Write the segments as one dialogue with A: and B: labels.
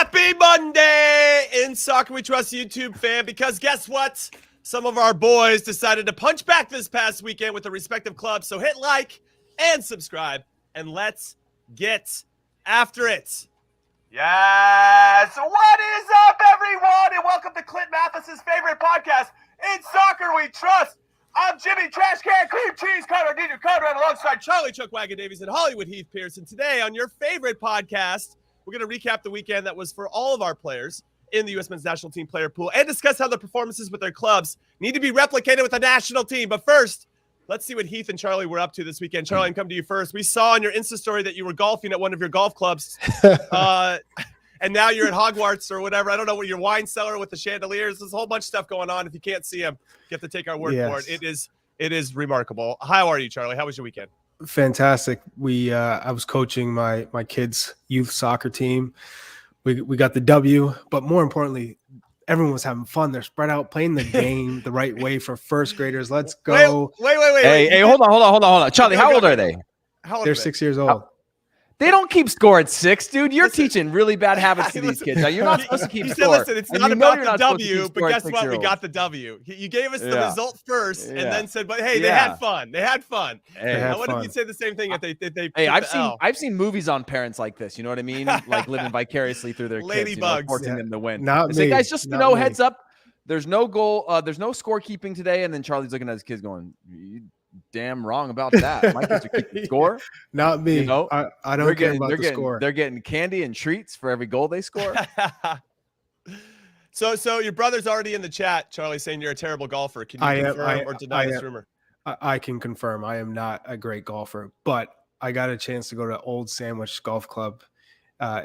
A: Happy Monday in Soccer We Trust YouTube fan, because guess what? Some of our boys decided to punch back this past weekend with their respective clubs. So hit like and subscribe, and let's get after it. Yes, what is up, everyone? And welcome to Clint Mathis's favorite podcast, In Soccer We Trust. I'm Jimmy Trash Can Cream Cheese Conrad, Conrad, alongside Charlie Chuckwagon Davies and Hollywood Heath Pearce. And today on your favorite podcast, we're going to recap the weekend that was for all of our players in the USMNT national team player pool and discuss how the performances with their clubs need to be replicated with the national team. But first, let's see what Heath and Charlie were up to this weekend. Charlie, I'm coming to you first. We saw on your Insta story that you were golfing at one of your golf clubs. And now you're at Hogwarts or whatever. I don't know what your wine cellar with the chandeliers. There's a whole bunch of stuff going on. If you can't see them, you have to take our word for it. It is remarkable. How are you, Charlie? How was your weekend?
B: Fantastic. I was coaching my kids' youth soccer team. We got the W, but more importantly, everyone was having fun. They're spread out, playing the game the right way for first graders. Let's go.
A: Wait.
C: Hey, hold on. Charlie, how old are they?
B: They're 6 years old.
C: They don't keep score at 6, dude. You're teaching really bad habits to these kids. Now, you're not supposed to keep score.
A: Listen, it's not about the W, but guess what? We got the W. You gave us the result first and then said, but hey, they had fun. They had fun.
C: Hey,
A: what if you say the same thing if they
C: Hey, I've seen movies on parents like this. You know what I mean? Like living vicariously through their kids, forcing them to win.
B: Say,
C: guys, just heads up. There's no goal. There's no scorekeeping today. And then Charlie's looking at his kids going, damn wrong about that. My kids are keeping score.
B: Not me.
C: You know,
B: I don't care about the score.
C: They're getting candy and treats for every goal they score.
A: So your brother's already in the chat, Charlie, saying you're a terrible golfer. Can you confirm or deny this rumor?
B: I can confirm I am not a great golfer, but I got a chance to go to Old Sandwich Golf Club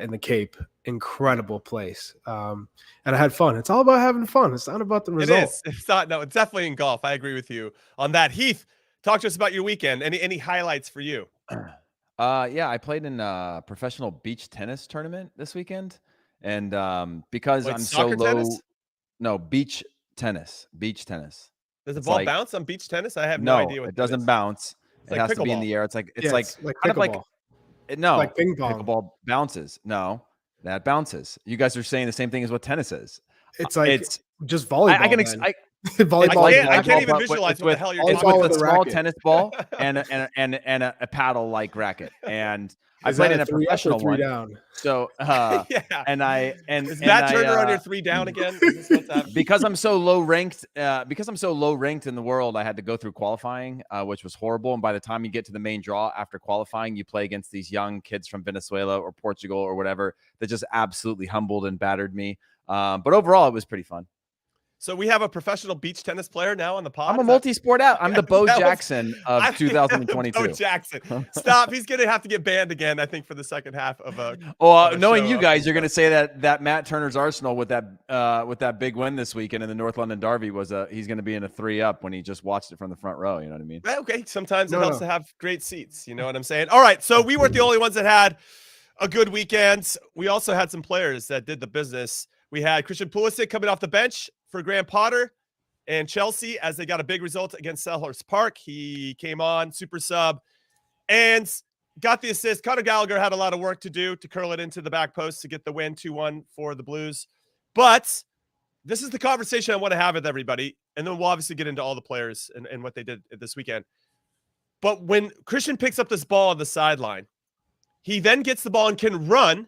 B: in the Cape. Incredible place. And I had fun. It's all about having fun. It's not about the result.
A: It is. It's not. No, it's definitely in golf. I agree with you on that. Heath, talk to us about your weekend. Any highlights for you?
C: Yeah, I played in a professional beach tennis tournament this weekend, and because I'm so low, beach tennis.
A: Does the ball bounce on beach tennis? I have no idea what
C: it doesn't bounce. It has to be in the air. It's like kind of like
B: like ping pong.
C: Pickleball bounces. No, that bounces. You guys are saying the same thing as what tennis is.
B: It's like it's just volleyball.
A: I can't even visualize what the hell you're talking about.
C: It's with a small tennis ball and a paddle like racket. And I played in a professional one. Down? So
A: is Matt Turner on your 3 down again?
C: Because I'm so low ranked in the world, I had to go through qualifying, which was horrible. And by the time you get to the main draw after qualifying, you play against these young kids from Venezuela or Portugal or whatever that just absolutely humbled and battered me. But overall, it was pretty fun.
A: So we have a professional beach tennis player now on the pod.
C: I'm a multi-sport out. I'm the Bo Jackson of 2022.
A: Bo Jackson. Stop. He's going to have to get banned again, I think, for the second half of a
C: knowing show. You guys, you're going to say that Matt Turner's Arsenal with that big win this weekend in the North London Derby he's going to be in a 3-up when he just watched it from the front row. You know what I mean?
A: Okay. Sometimes it helps to have great seats. You know what I'm saying? All right. So we weren't the only ones that had a good weekend. We also had some players that did the business. We had Christian Pulisic coming off the bench for Graham Potter and Chelsea as they got a big result against Selhurst Park. He came on, super sub, and got the assist. Conor Gallagher had a lot of work to do to curl it into the back post to get the win 2-1 for the Blues. But this is the conversation I want to have with everybody, and then we'll obviously get into all the players and what they did this weekend. But when Christian picks up this ball on the sideline, he then gets the ball and can run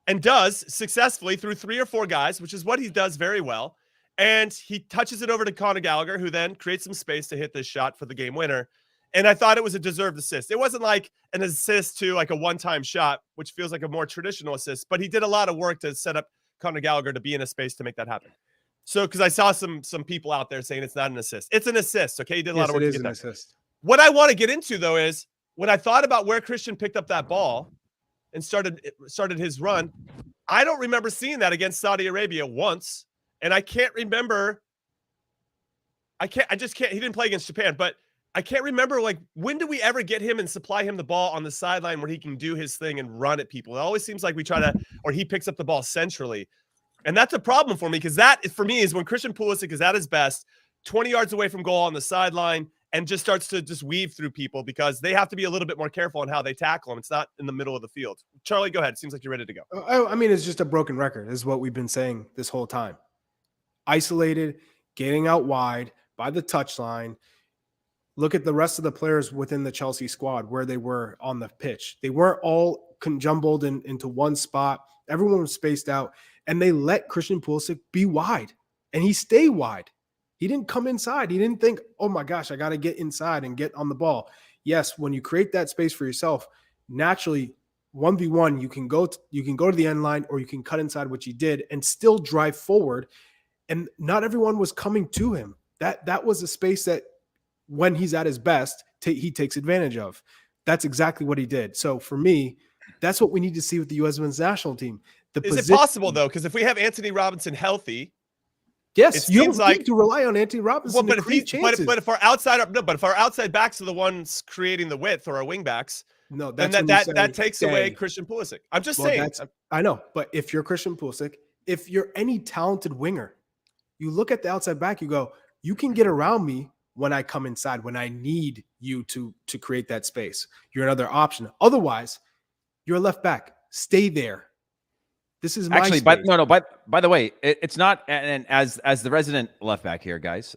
A: and does successfully through 3 or 4 guys, which is what he does very well. And he touches it over to Conor Gallagher, who then creates some space to hit this shot for the game winner. And I thought it was a deserved assist. It wasn't like an assist to like a one-time shot, which feels like a more traditional assist, but he did a lot of work to set up Conor Gallagher to be in a space to make that happen. So, because I saw some people out there saying it's not an assist. It's an assist, okay? He did a lot of work to get that. Assist. What I want to get into, though, is when I thought about where Christian picked up that ball and started his run, I don't remember seeing that against Saudi Arabia once. And I can't remember. I just can't. He didn't play against Japan, but I can't remember, like, when do we ever get him and supply him the ball on the sideline where he can do his thing and run at people? It always seems like we try to, or he picks up the ball centrally. And that's a problem for me, because that, for me, is when Christian Pulisic is at his best, 20 yards away from goal on the sideline, and just starts to just weave through people because they have to be a little bit more careful on how they tackle him. It's not in the middle of the field. Charlie, go ahead. It seems like you're ready to go.
B: I mean, it's just a broken record is what we've been saying this whole time. Isolated, getting out wide by the touchline. Look at the rest of the players within the Chelsea squad, where they were on the pitch. They weren't all jumbled into one spot. Everyone was spaced out, and they let Christian Pulisic be wide, and he stayed wide. He didn't come inside. He didn't think, oh my gosh, I got to get inside and get on the ball. Yes, when you create that space for yourself, naturally 1v1, you can go to the end line, or you can cut inside, which he did, and still drive forward. And not everyone was coming to him. That was a space that when he's at his best, he takes advantage of. That's exactly what he did. So for me, that's what we need to see with the U.S. men's national team.
A: Is it possible though? Because if we have Anthony Robinson healthy,
B: yes, you don't need to rely on Anthony Robinson.
A: Well, but if our outside backs are the ones creating the width, or our wing backs,
B: no,
A: then that takes away Christian Pulisic. I'm just saying.
B: I know, but if you're Christian Pulisic, if you're any talented winger, you look at the outside back, you go, you can get around me when I come inside, when I need you to create that space. You're another option. Otherwise, you're a left back. Stay there. This is my
C: actually,
B: space.
C: By the way, it's not, and as the resident left back here, guys,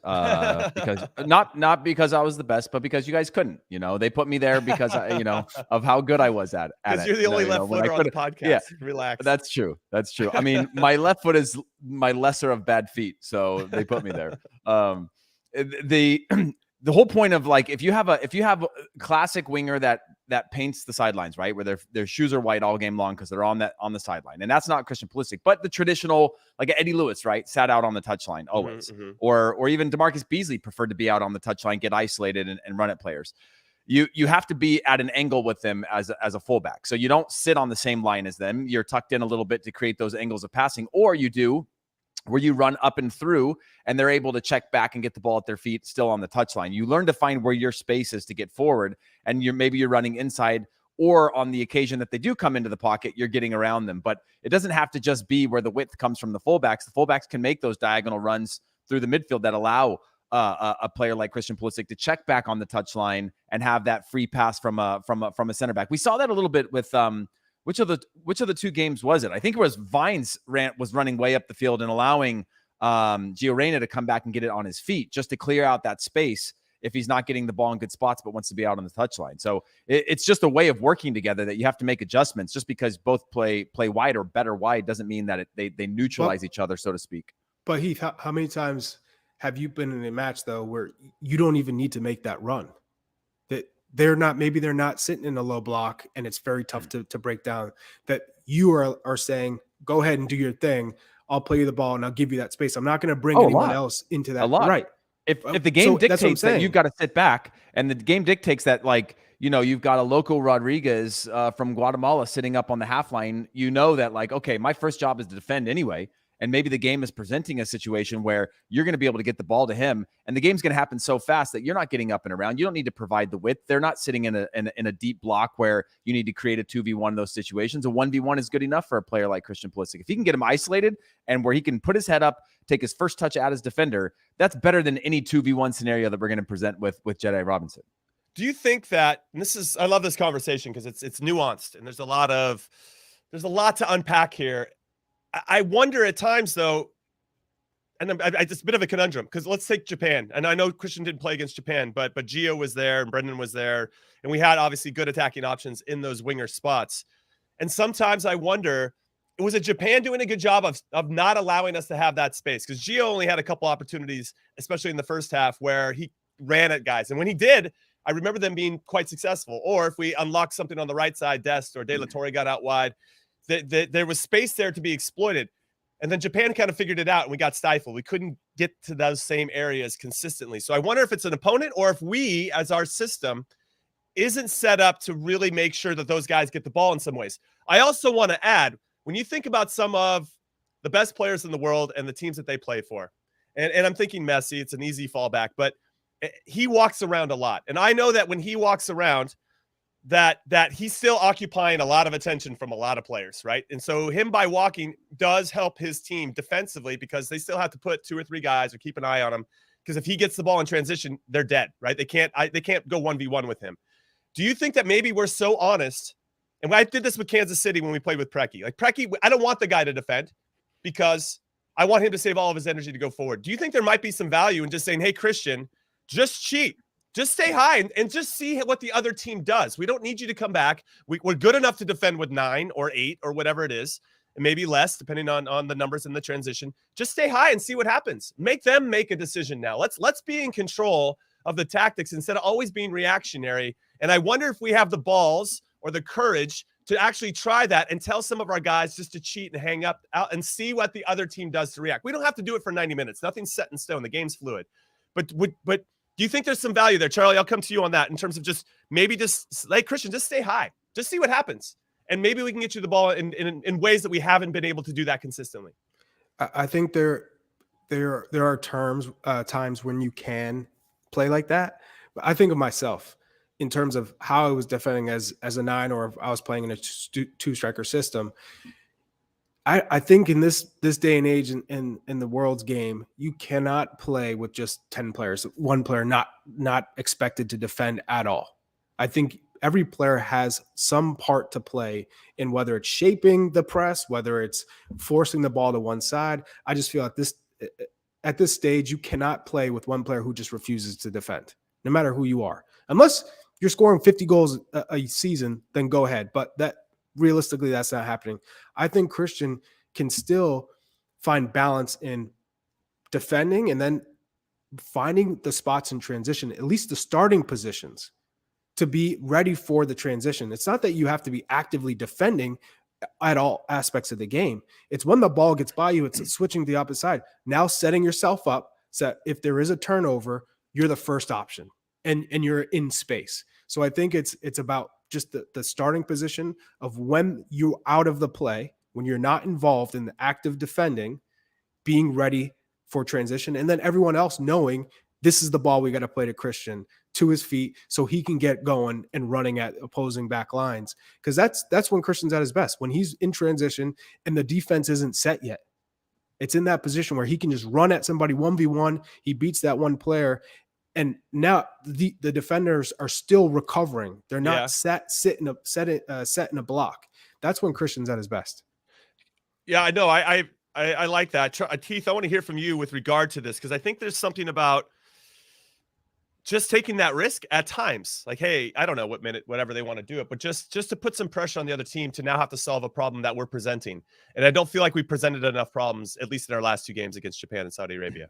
C: because not because I was the best, but because you guys couldn't. They put me there because of how good I was at it.
A: Because you're the only left footer on the podcast. Yeah, relax.
C: That's true. I mean, my left foot is my lesser of bad feet, so they put me there. The whole point of, like, if you have a classic winger that paints the sidelines, right, where their shoes are white all game long because they're on the sideline, and that's not Christian Pulisic, but the traditional, like Eddie Lewis, right, sat out on the touchline always, or even DeMarcus Beasley preferred to be out on the touchline, get isolated and run at players. You have to be at an angle with them as a fullback, so you don't sit on the same line as them. You're tucked in a little bit to create those angles of passing, or you do where you run up and through and they're able to check back and get the ball at their feet still on the touchline. You learn to find where your space is to get forward, and maybe you're running inside, or on the occasion that they do come into the pocket, you're getting around them. But it doesn't have to just be where the width comes from the fullbacks. The fullbacks can make those diagonal runs through the midfield that allow a player like Christian Pulisic to check back on the touchline and have that free pass from a center back. We saw that a little bit with which of the two games was it? I think it was Vines was running way up the field and allowing Gio Reyna to come back and get it on his feet just to clear out that space if he's not getting the ball in good spots but wants to be out on the touchline. So it's just a way of working together that you have to make adjustments. Just because both play wide or better wide doesn't mean that they neutralize each other, so to speak.
B: But Heath, how many times have you been in a match though where you don't even need to make that run? That they're not sitting in a low block and it's very tough to break down, that you are saying, go ahead and do your thing. I'll play you the ball and I'll give you that space. I'm not going to bring anyone else into that. Right.
C: If the game dictates that you've got to sit back, and the game dictates that, like, you've got a local Rodriguez from Guatemala sitting up on the half line, that, like, okay, my first job is to defend anyway. And maybe the game is presenting a situation where you're going to be able to get the ball to him, and the game's going to happen so fast that you're not getting up and around. You don't need to provide the width. They're not sitting in a deep block where you need to create a 2v1 in those situations. A 1v1 is good enough for a player like Christian Pulisic. If he can get him isolated and where he can put his head up, take his first touch at his defender, that's better than any 2v1 scenario that we're going to present with Jedi Robinson.
A: Do you think that, and I love this conversation because it's nuanced and there's a lot to unpack here. I wonder at times, though, and it's a bit of a conundrum, because let's take Japan. And I know Christian didn't play against Japan, but Gio was there and Brendan was there. And we had obviously good attacking options in those winger spots. And sometimes I wonder, was it Japan doing a good job of not allowing us to have that space? Because Gio only had a couple opportunities, especially in the first half, where he ran at guys. And when he did, I remember them being quite successful. Or if we unlocked something on the right side, Dest or De La Torre got out wide, there was space there to be exploited. And then Japan kind of figured it out and we got stifled. We couldn't get to those same areas consistently. So I wonder if it's an opponent or if we, as our system, isn't set up to really make sure that those guys get the ball in some ways. I also want to add, when you think about some of the best players in the world and the teams that they play for, and I'm thinking Messi, it's an easy fallback, but he walks around a lot. And I know that when he walks around, that he's still occupying a lot of attention from a lot of players, right? And so him by walking does help his team defensively because they still have to put 2 or 3 guys or keep an eye on him because if he gets the ball in transition, they're dead, right? They can't go 1v1 with him. Do you think that maybe we're so honest? And I did this with Kansas City when we played with Preki. Like Preki, I don't want the guy to defend because I want him to save all of his energy to go forward. Do you think there might be some value in just saying, hey, Christian, just cheat. Just stay high and just see what the other team does. We don't need you to come back. We're good enough to defend with 9 or 8 or whatever it is, and maybe less depending on the numbers in the transition. Just stay high and see what happens. Make them make a decision now. Let's be in control of the tactics instead of always being reactionary. And I wonder if we have the balls or the courage to actually try that and tell some of our guys just to cheat and hang up out and see what the other team does to react. We don't have to do it for 90 minutes. Nothing's set in stone. The game's fluid. But do you think there's some value there, Charlie? I'll come to you on that in terms of just maybe just like Christian, just stay high, just see what happens. And maybe we can get you the ball in ways that we haven't been able to do that consistently.
B: I think there are times when you can play like that. But I think of myself in terms of how I was defending as a 9, or if I was playing in a 2-striker system. I think in this day and age in the world's game, you cannot play with just 10 players, one player not expected to defend at all. I think every player has some part to play in whether it's shaping the press, whether it's forcing the ball to one side. I just feel at this stage, you cannot play with one player who just refuses to defend, no matter who you are. Unless you're scoring 50 goals a season, then go ahead. But realistically, that's not happening. I think Christian can still find balance in defending and then finding the spots in transition, at least the starting positions, to be ready for the transition. It's not that you have to be actively defending at all aspects of the game. It's when the ball gets by you, it's switching to the opposite side. Now setting yourself up so that if there is a turnover, you're the first option and you're in space. So I think it's about just the starting position of when you're out of the play, when you're not involved in the active defending, being ready for transition, and then everyone else knowing this is the ball we got to play to Christian, to his feet, so he can get going and running at opposing back lines. Because that's when Christian's at his best, when he's in transition and the defense isn't set yet. It's in that position where he can just run at somebody 1v1. He beats that one player. And now the defenders are still recovering. They're not set in a block. That's when Christian's at his best.
A: Yeah, I know. I like that. Heath, I want to hear from you with regard to this, because I think there's something about just taking that risk at times. Like, hey, I don't know what minute, whatever they want to do it, but just to put some pressure on the other team to now have to solve a problem that we're presenting. And I don't feel like we presented enough problems, at least in our last 2 games against Japan and Saudi Arabia.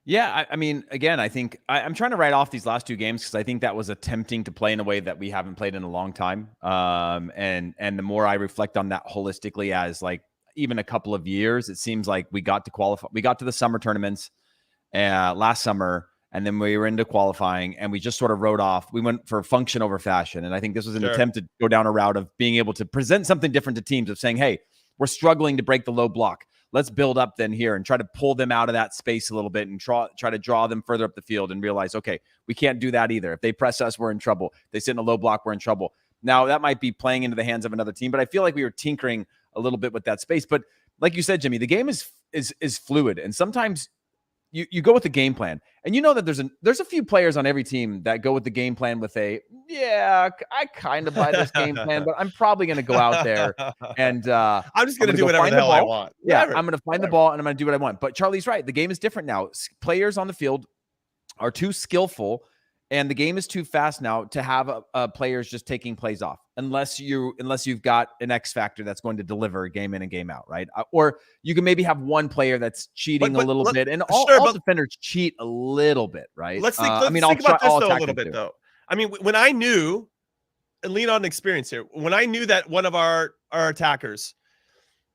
C: Yeah, I mean, again, I think I'm trying to write off these last 2 games because I think that was attempting to play in a way that we haven't played in a long time. And the more I reflect on that holistically as like even a couple of years, it seems like we got to qualify. We got to the summer tournaments last summer, and then we were into qualifying, and we just sort of wrote off. We went for function over fashion. And I think this was an attempt to go down a route of being able to present something different to teams, of saying, hey, we're struggling to break the low block. Let's build up then here and try to pull them out of that space a little bit and try to draw them further up the field and realize, okay, we can't do that either. If they press us, we're in trouble. If they sit in a low block, we're in trouble. Now, that might be playing into the hands of another team, but I feel like we were tinkering a little bit with that space. But like you said, Jimmy, the game is fluid. And sometimes you go with the game plan, and you know that there's a few players on every team that go with the game plan with I kind of buy this game plan, but I'm probably going to go out there and
A: I'm just going to do whatever the hell I want.
C: Yeah, I'm going to find the ball and I'm going to do what I want. But Charlie's right. The game is different now. Players on the field are too skillful, and the game is too fast now to have players just taking plays off, unless you've got an X factor that's going to deliver game in and game out, right? Or you can maybe have one player that's cheating a little bit, and all defenders cheat a little bit, right?
A: Let's think about this though a little bit though. I mean, when I knew, and lean on experience here, when I knew that one of our attackers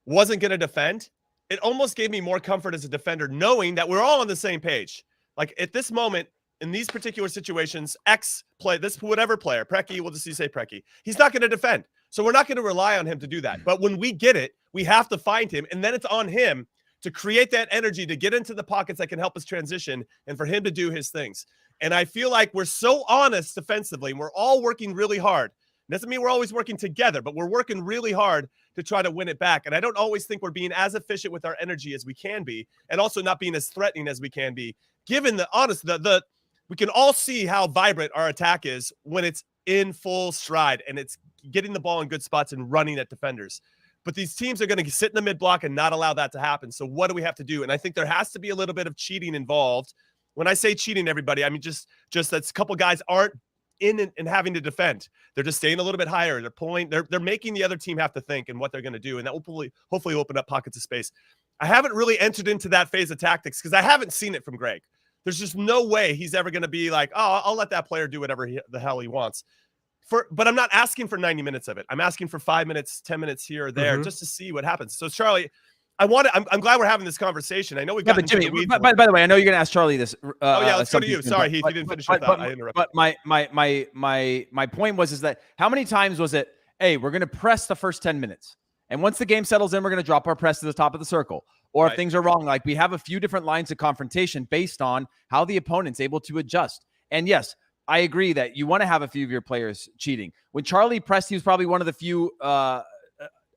A: wasn't going to defend, it almost gave me more comfort as a defender, knowing that we're all on the same page. Like at this moment, in these particular situations, whatever player, Preki, we'll just say Preki, he's not going to defend. So we're not going to rely on him to do that. But when we get it, we have to find him. And then it's on him to create that energy to get into the pockets that can help us transition and for him to do his things. And I feel like we're so honest defensively, and we're all working really hard Doesn't mean we're always working together, but we're working really hard to try to win it back. And I don't always think we're being as efficient with our energy as we can be, and also not being as threatening as we can be, given we can all see how vibrant our attack is when it's in full stride and it's getting the ball in good spots and running at defenders. But these teams are going to sit in the mid block and not allow that to happen. So what do we have to do? And I think there has to be a little bit of cheating involved. When I say cheating, everybody, I mean just that a couple guys aren't in and having to defend. They're just staying a little bit higher. They're pulling. They're making the other team have to think and what they're going to do, and that will hopefully open up pockets of space. I haven't really entered into that phase of tactics because I haven't seen it from Greg. There's just no way he's ever going to be like, oh, I'll let that player do whatever the hell he wants. But I'm not asking for 90 minutes of it. I'm asking for 5 minutes, 10 minutes here or there just to see what happens. So Charlie, I'm glad we're having this my question. I know we've got
C: Jimmy. By the way, I know you're going to ask Charlie this.
A: Let's go to you. Sorry, Heath, you didn't finish with that. I interrupted.
C: But my point was that how many times was it? Hey, we're going to press the first 10 minutes, and once the game settles in, we're going to drop our press to the top of the circle. Or if things are wrong, like we have a few different lines of confrontation based on how the opponent's able to adjust. And yes, I agree that you want to have a few of your players cheating. When Charlie pressed, he was probably one of the few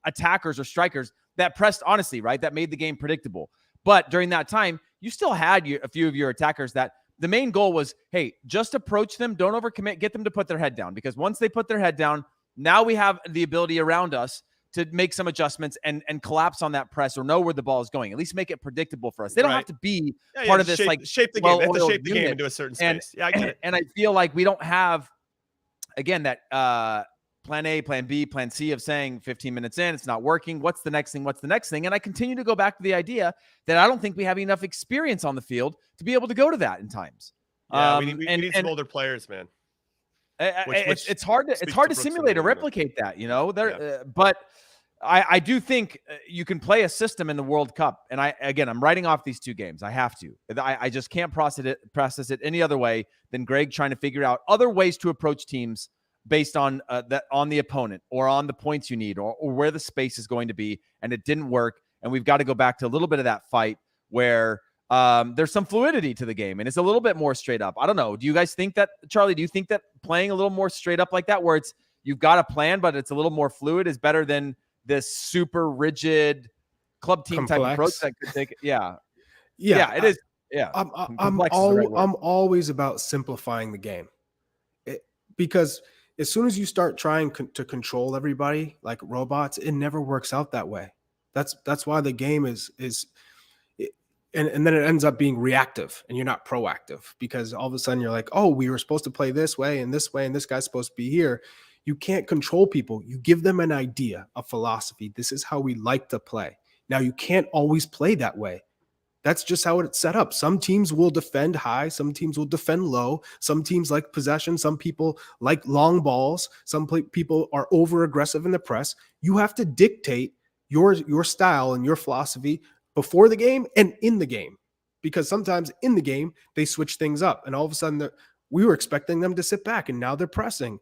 C: attackers or strikers that pressed honestly, right? That made the game predictable. But during that time, you still had a few of your attackers that the main goal was, hey, just approach them. Don't overcommit. Get them to put their head down. Because once they put their head down, now we have the ability around us to make some adjustments and collapse on that press or know where the ball is going. At least make it predicable for us. They don't have to be part of this.
A: Shape the game. They have to shape the game into a certain space. I get it.
C: And I feel like we don't have, again, that plan A, plan B, plan C of saying 15 minutes in, it's not working. What's the next thing? What's the next thing? And I continue to go back to the idea that I don't think we have enough experience on the field to be able to go to that in times.
A: Yeah, we need some older players, man.
C: It's hard to simulate or replicate that, but I do think you can play a system in the World Cup. And I'm writing off these two games. I have to. I just can't process it any other way than Greg trying to figure out other ways to approach teams based on on the opponent or on the points you need or where the space is going to be. And it didn't work. And we've got to go back to a little bit of that fight where there's some fluidity to the game and it's a little bit more straight up. I don't know. Do you guys think that, Charlie, do you think that playing a little more straight up like that, where you've got a plan, but it's a little more fluid, is better than this super rigid club team type approach that could take it? Yeah, it is. Yeah.
B: I'm always about simplifying the game because as soon as you start trying to control everybody like robots, it never works out that way. That's why the game is and then it ends up being reactive and you're not proactive because all of a sudden you're like, oh, we were supposed to play this way and this guy's supposed to be here. You can't control people. You give them an idea, a philosophy. This is how we like to play. Now, you can't always play that way. That's just how it's set up. Some teams will defend high. Some teams will defend low. Some teams like possession. Some people like long balls. Some people are over aggressive in the press. You have to dictate your style and your philosophy before the game and in the game, because sometimes in the game they switch things up and all of a sudden we were expecting them to sit back and now they're pressing.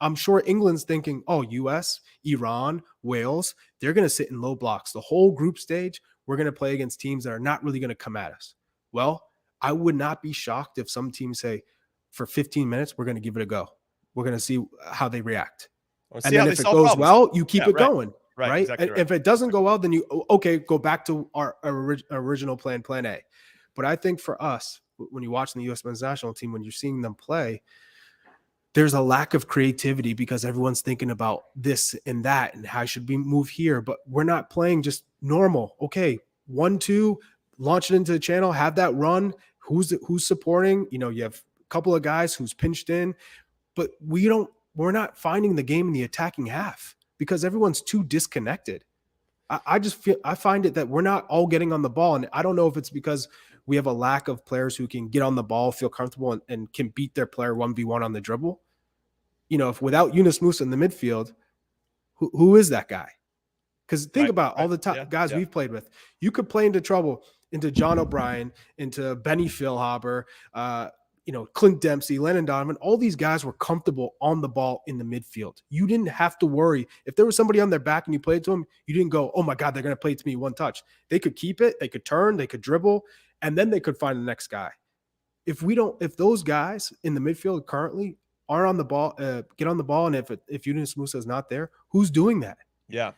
B: I'm sure England's thinking, oh, US, Iran, Wales, they're going to sit in low blocks. The whole group stage, we're going to play against teams that are not really going to come at us. Well, I would not be shocked if some teams say, for 15 minutes, we're going to give it a go. We're going to see how they react. And then if it goes well, you keep it going. Right. Exactly right. If it doesn't go well, then you, go back to our original plan A. But I think for us, when you watch the U.S. men's national team, when you're seeing them play, there's a lack of creativity because everyone's thinking about this and that and how should we move here. But we're not playing just normal. Okay, 1-2, launch it into the channel, have that run. Who's supporting? You have a couple of guys who's pinched in, but we're not finding the game in the attacking half because everyone's too disconnected. I find it that we're not all getting on the ball. And I don't know if it's because we have a lack of players who can get on the ball, feel comfortable, and can beat their player 1v1 on the dribble. If without Yunus Musa in the midfield, who is that guy? Because think about all the guys we've played with. You could play into John O'Brien, into Benny Philhaber, Clint Dempsey, Lennon Donovan. All these guys were comfortable on the ball in the midfield. You didn't have to worry. If there was somebody on their back and you played to them, you didn't go, oh my God, they're going to play it to me one touch. They could keep it, they could turn, they could dribble, and then they could find the next guy. If those guys in the midfield currently are on the ball, get on the ball. And if Yunus Musa is not there, who's doing that?
A: Yeah.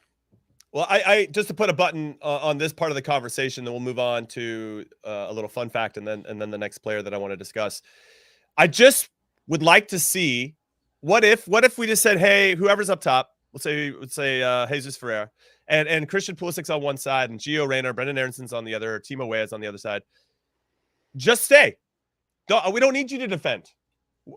A: Well, I just to put a button on this part of the conversation, then we'll move on to a little fun fact, and then the next player that I want to discuss. I just would like to see what if we just said, hey, whoever's up top, let's say Jesus Ferreira and Christian Pulisic's on one side and Gio Reyna, Brendan Aaronson's on the other, Timo Weah's on the other side. Just stay. We don't need you to defend.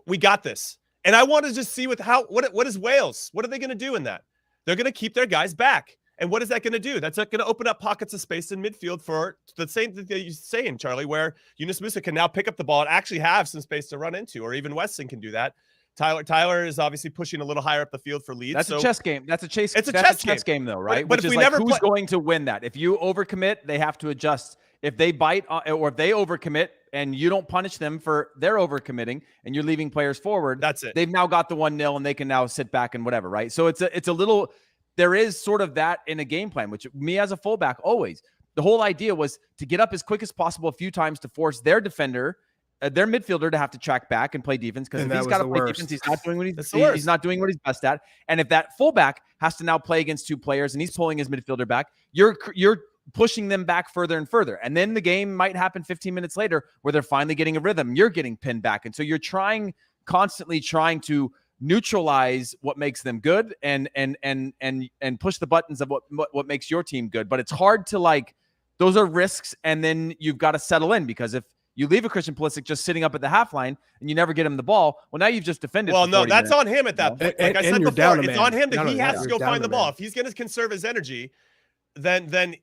A: We got this. And I want to just see what is Wales? What are they going to do in that? They're going to keep their guys back. And what is that going to do? That's going to open up pockets of space in midfield for the same thing that you're saying, Charlie, where Yunus Musa can now pick up the ball and actually have some space to run into, or even Weston can do that. Tyler is obviously pushing a little higher up the field for Leeds.
C: That's a chess game. That's a chess game, though, right?
A: But if we never
C: who's going to win that? If you overcommit, they have to adjust. If they bite or if they overcommit and you don't punish them for their overcommitting and you're leaving players forward,
A: that's it.
C: They've now got the 1-0 and they can now sit back and whatever, right? So it's a little. There is sort of that in a game plan, which me as a fullback always. The whole idea was to get up as quick as possible a few times to force their defender, their midfielder to have to track back and play defense, because if he's got to play defense, he's not doing what he's not doing what he's best at. And if that fullback has to now play against two players and he's pulling his midfielder back, you're pushing them back further and further. And then the game might happen 15 minutes later where they're finally getting a rhythm. You're getting pinned back. And so you're constantly trying to neutralize what makes them good and push the buttons of what makes your team good. But it's hard to those are risks. And then you've got to settle in, because if you leave a Christian Pulisic just sitting up at the half line and you never get him the ball, well, now you've just defended.
A: Well, no, that's
C: minutes.
A: on him at that point. Like I said before, it's on him that he has to go find the ball. If he's going to conserve his energy, then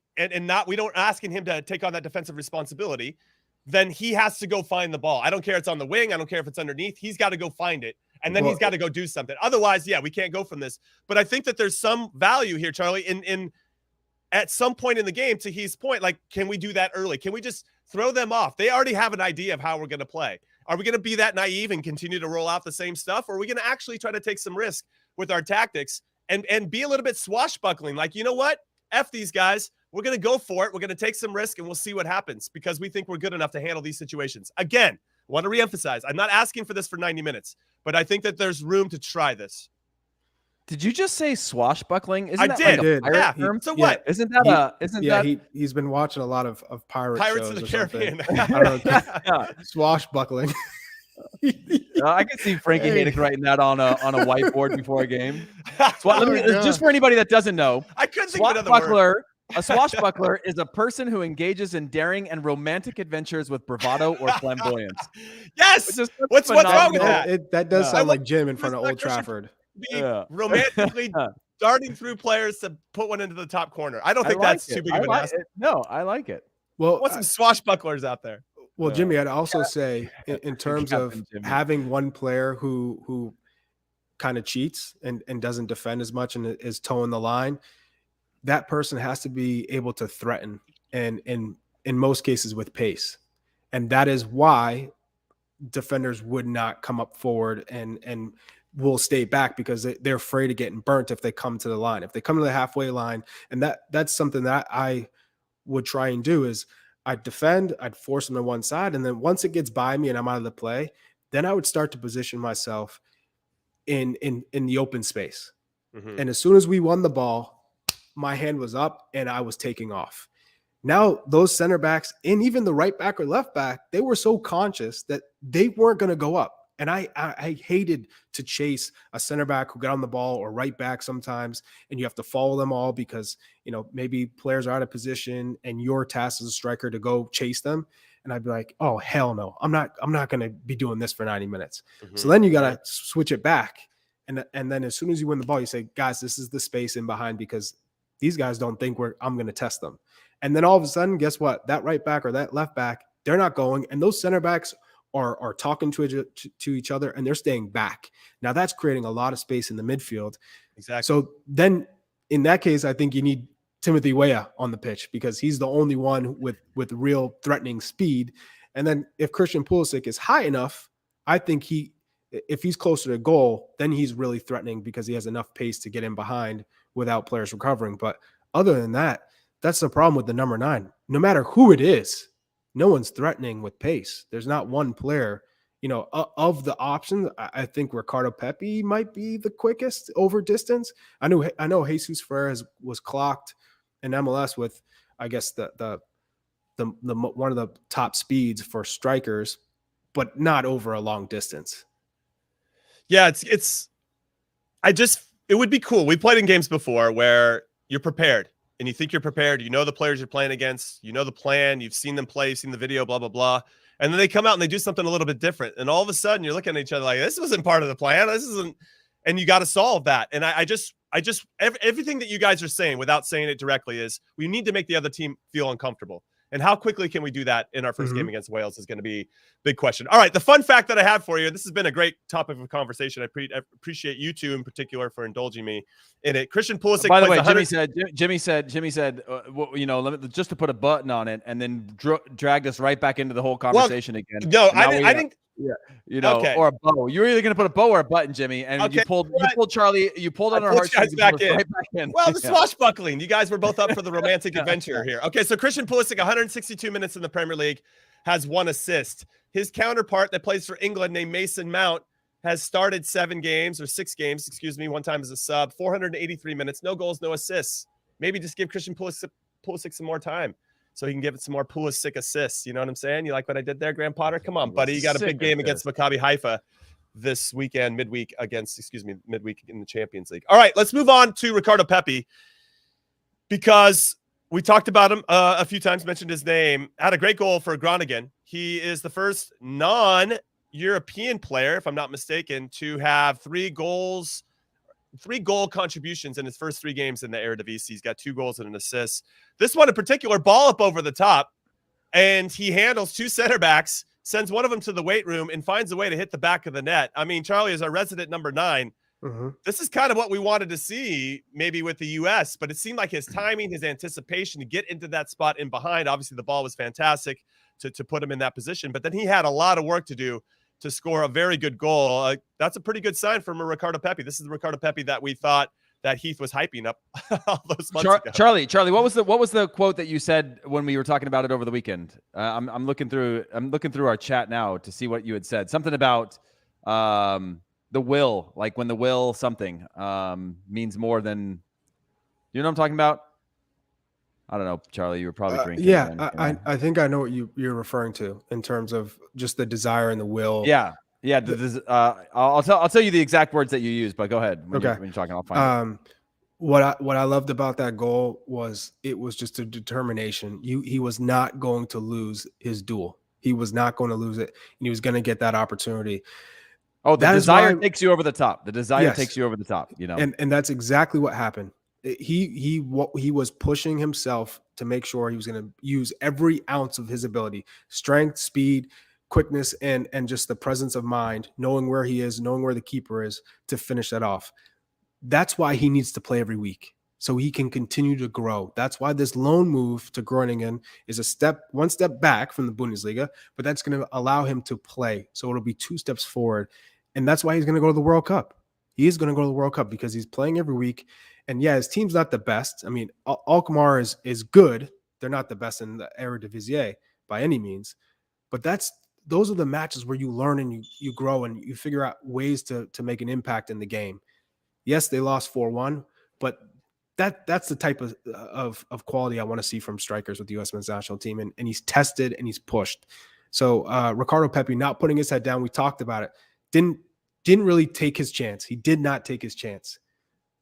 A: we don't asking him to take on that defensive responsibility, then he has to go find the ball. I don't care if it's on the wing. I don't care if it's underneath. He's got to go find it. And then he's got to go do something. Otherwise, yeah, we can't go from this. But I think that there's some value here, Charlie, in at some point in the game, to Heath's point, can we do that early? Can we just throw them off? They already have an idea of how we're going to play. Are we going to be that naive and continue to roll out the same stuff? Or are we going to actually try to take some risk with our tactics and be a little bit swashbuckling? You know what? F these guys. We're going to go for it. We're going to take some risk and we'll see what happens, because we think we're good enough to handle these situations. Again, I want to reemphasize, I'm not asking for this for 90 minutes, but I think that there's room to try this.
C: Did you just say swashbuckling?
A: I did.
C: Pirate term?
A: So what?
C: Isn't that
B: he's been watching a lot of Pirates
A: shows
B: of the
A: Caribbean.
B: I don't know. Swashbuckling.
C: I can see Frankie Haydick writing that on a whiteboard before a game. Just for anybody that doesn't know,
A: I couldn't think of another word.
C: A swashbuckler is a person who engages in daring and romantic adventures with bravado or flamboyance.
A: Yes. What's wrong with that?
B: That does sound like Jim in front of Old Trafford.
A: Romantically darting through players to put one into the top corner. I don't think that's too big of an ask.
C: No, I like it.
B: Well,
A: what's some swashbucklers out there?
B: Well, Jimmy, I'd also say in terms of having one player who kind of cheats and doesn't defend as much and is towing the line, that person has to be able to threaten, and in most cases with pace. And that is why defenders would not come up forward and will stay back, because they're afraid of getting burnt if they come to the line. If they come to the halfway line, and that's something that I would try and do, is I'd defend, I'd force them to one side, and then once it gets by me and I'm out of the play, then I would start to position myself in the open space. Mm-hmm. And as soon as we won the ball, my hand was up and I was taking off. Now those center backs and even the right back or left back, they were so conscious that they weren't going to go up. And I hated to chase a center back who got on the ball, or right back sometimes, and you have to follow them all because, maybe players are out of position and your task as a striker to go chase them. And I'd be like, oh, hell no, I'm not going to be doing this for 90 minutes. Mm-hmm. So then you got to switch it back. And then as soon as you win the ball, you say, guys, this is the space in behind, because these guys don't think I'm going to test them. And then all of a sudden, guess what? That right back or that left back, they're not going. And those center backs are talking to each other, and they're staying back. Now that's creating a lot of space in the midfield.
A: Exactly.
B: So then in that case, I think you need Timothy Weah on the pitch, because he's the only one with real threatening speed. And then if Christian Pulisic is high enough, I think if he's closer to goal, then he's really threatening, because he has enough pace to get in behind without players recovering. But other than that, that's the problem with the number 9. No matter who it is, no one's threatening with pace. There's not one player of the options, I think Ricardo Pepi might be the quickest over distance. I know Jesus Ferreira was clocked in MLS with, I guess, the one of the top speeds for strikers, but not over a long distance.
A: Yeah, it would be cool. We played in games before where you're prepared and you think you're prepared. You know the players you're playing against. You know the plan. You've seen them play. You've seen the video, blah, blah, blah. And then they come out and they do something a little bit different. And all of a sudden you're looking at each other like, this wasn't part of the plan. This isn't. And you got to solve that. And everything that you guys are saying without saying it directly is we need to make the other team feel uncomfortable. And how quickly can we do that in our first game against Wales is going to be a big question. All right, the fun fact that I have for you, this has been a great topic of conversation. I appreciate you two in particular for indulging me in it. Christian Pulisic.
C: By the way, Jimmy said, just to put a button on it, and then dragged us right back into the whole conversation again.
A: No, I think.
C: Yeah, okay. Or a bow. You're either going to put a bow or a button, Jimmy. And you pulled Charlie. You pulled on our heartstrings
A: back in.
C: Right back in.
A: Well, the swashbuckling. You guys were both up for the romantic adventure here. Okay, so Christian Pulisic, 162 minutes in the Premier League, has 1 assist. His counterpart that plays for England, named Mason Mount, has started 6 games, one time as a sub, 483 minutes, no goals, no assists. Maybe just give Christian Pulisic some more time, so he can give it some more Pulisic assists. You know what I'm saying? You like what I did there, Graham Potter? Come on, buddy. You got a big game against Maccabi Haifa this weekend, midweek in the Champions League. All right, let's move on to Ricardo Pepi, because we talked about him a few times, mentioned his name, had a great goal for Groningen. He is the first non-European player, if I'm not mistaken, to have 3 goal contributions in his first 3 games in the Eredivisie. He's got 2 goals and an assist. This one in particular, ball up over the top, and he handles 2 center backs, sends one of them to the weight room, and finds a way to hit the back of the net. I mean, Charlie is our resident number 9. This is kind of what we wanted to see maybe with the U.S., but it seemed like his timing, his anticipation to get into that spot in behind. Obviously, the ball was fantastic to put him in that position, but then he had a lot of work to do to score a very good goal. That's a pretty good sign from Ricardo Pepi. This is the Ricardo Pepi that we thought that Heath was hyping up all those months ago.
C: Charlie, what was the quote that you said when we were talking about it over the weekend? I'm looking through our chat now to see what you had said. Something about the will, like when the will something means more than, you know what I'm talking about? I don't know, Charlie. You were probably drinking.
B: I think I know what you're referring to in terms of just the desire and the will.
C: Yeah. I'll tell you the exact words that you use, but go ahead. When you're talking, I'll find it.
B: What I loved about that goal was it was just a determination. He was not going to lose his duel. He was not going to lose it, and he was going to get that opportunity.
C: Oh, the desire takes you over the top. The desire takes you over the top. You know,
B: and that's exactly what happened. He was pushing himself to make sure he was going to use every ounce of his ability, strength, speed, quickness, and just the presence of mind, knowing where he is, knowing where the keeper is, to finish that off. That's why he needs to play every week, so he can continue to grow. That's why this loan move to Groningen is one step back from the Bundesliga, but that's going to allow him to play. So it'll be 2 steps forward. And that's why he's going to go to the World Cup. He is going to go to the World Cup because he's playing every week. And yeah, his team's not the best. I mean, Alkmaar is good. They're not the best in the Eredivisie by any means. But those are the matches where you learn and you grow and you figure out ways to make an impact in the game. Yes, they lost 4-1, but that's the type of quality I want to see from strikers with the U.S. men's national team. And he's tested and he's pushed. So Ricardo Pepi not putting his head down, we talked about it, didn't really take his chance. He did not take his chance.